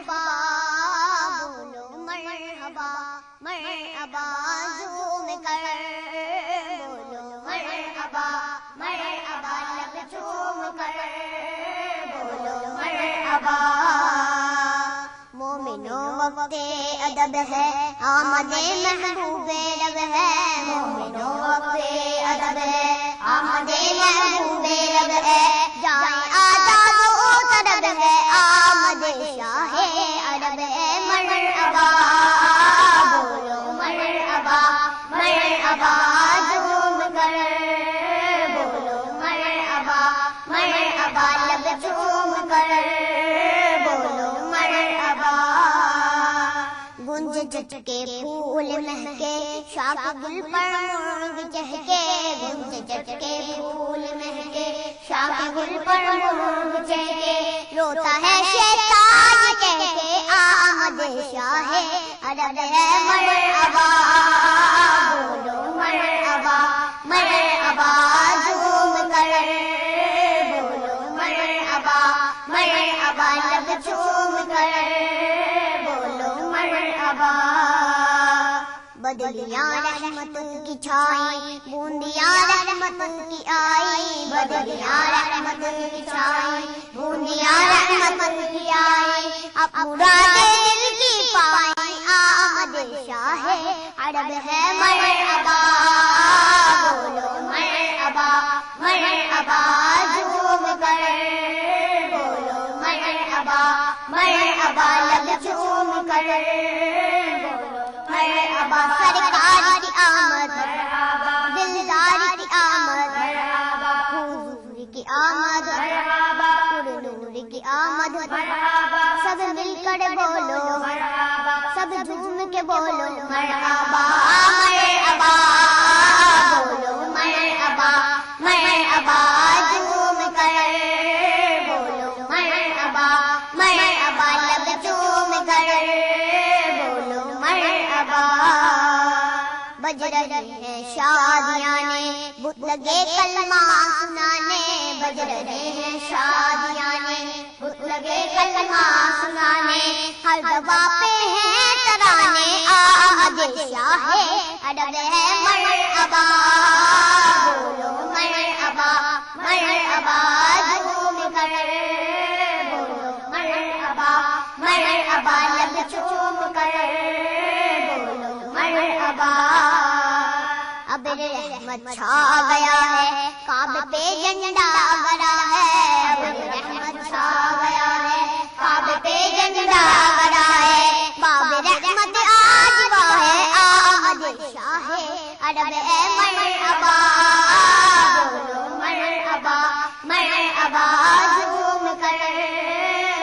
مرحبا بولو مرحبا مرحبا زوم کر بولو مرحبا مرحبا لب چوم کر بولو مرحبا مومنوں وقت ادب ہے آمد محبوب رب ہے مومنوں وقت ادب ہے آمد محبوب رب ہے جائیں آداب و طرب ہے آمد شاہ عرب ہے مرحبا بولو مرحبا مرحبا زوم کر بولو مرحبا مرحبا لب چوم کر بولو مرحبا گنج چٹکے پھول مہکے شاخ گل پر مرغ چہکے گنج چٹکے پھول مہکے شاخ گل پر مرغ چہکے روتا ہے شیطان کہہ کے آمد شاہ عرب ہے مرحبا بولو مرحبا مرحبا زوم کر بولو مرحبا مرحبا لب چوم کر بولو مرحبا بدلیاں رحمت کی چھائی بوندیاں رحمت کی آئی بدلیاں رحمت کی چھائی بوندیاں رحمت کی آئی اب مراد دل کی پائی آمد شاہ عرب ہے مرحبا بولو مرحبا مرحبا زوم کر بولو مرحبا مرحبا لب چوم کر مرحبا سرکار کی آمد دلدار کی آمد حضور کی آمد نور کی آمد سب مل کر بولو سب جھوم کے بولو مرحبا مرحبا بولو مرحبا مرحبا جھوم کر بولو مرحبا مرحبا لب چوم کر بولو مرحبا بج رہی ہیں شادیاں نے بت لگے کلمہ سنانے بج رہے ہیں شادیاں نے بت لگے کلمہ سنانے ہر دوا پہ ہیں ترانے آمد شاہ عرب ہے مرحبا بولو مرحبا مرحبا زوم کر بولو مرحبا مرحبا لب چوم کر بولو مرحبا اب رحمت چھا گیا ہے کعبے پہ جھنڈا گڑا ہے اب رحمت چھا گیا ہے کعبے پہ جھنڈا گڑا ہے باب رحمت آج وہ ہے آمد شاہ عرب ہے مرحبا بولو مرحبا مرحبا زوم کر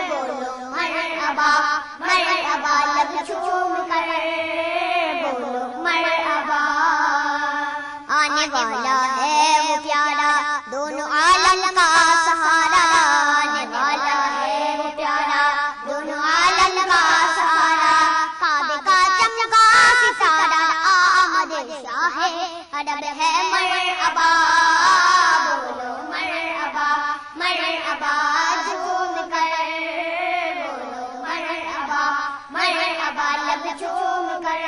بولو مرحبا مرحبا لب چوم کر بولو مرحبا آنے والا ہے وہ پیارا دونوں عالم کا سہارا آنے والا ہے وہ پیارا دونوں عالم کا سہارا کعبے کا چمکا ستارہ آمد شاہ عرب ہے مرحبا بولو مرحبا مرحبا زوم کر بولو مرحبا مرحبا لب چوم کر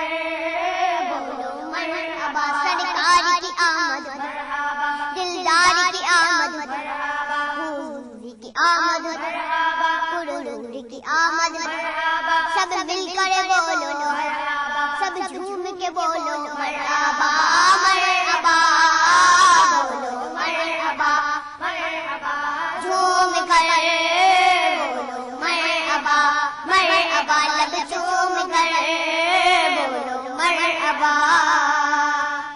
بولو مرحبا سرکار کی آمد دلدار کی آمد حضور کی آمد نور کی آمد سب مل کر بولو سب جھوم کے بولو مرحبا مرحبا بولو مرحبا مرحبا جھوم کر بولو مرحبا مرحبا لب چوم کر بولو مرحبا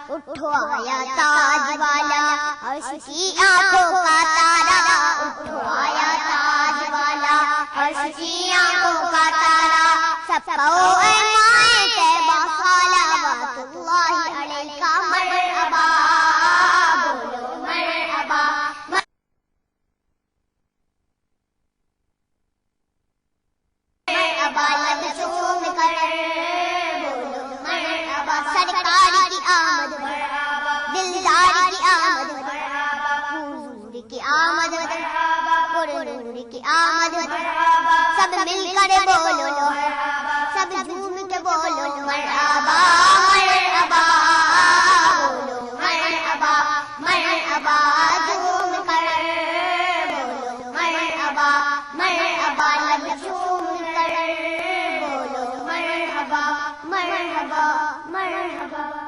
اٹھو آیا تاج والا عرش کی آنکھوں کا تارا اٹھو آیا تاج والا عرش کی آنکھوں کا تارا سب کہو اے مائے طیبہ صلوات اللہ علیکہ مرحبا بولو مرحبا مرحبا لب چوم کر بولو مرحبا سرکار کی آمد دلدار کی آمد حضور کی آمد نور کی آمد سب مل مل کر بولو سب جھوم کے بولو مرحبا مرحبا بولو مرحبا مرحبا جھوم کر بولو مرحبا مرحبا لب جھوم کر بولو مرحبا مرحبا مرحبا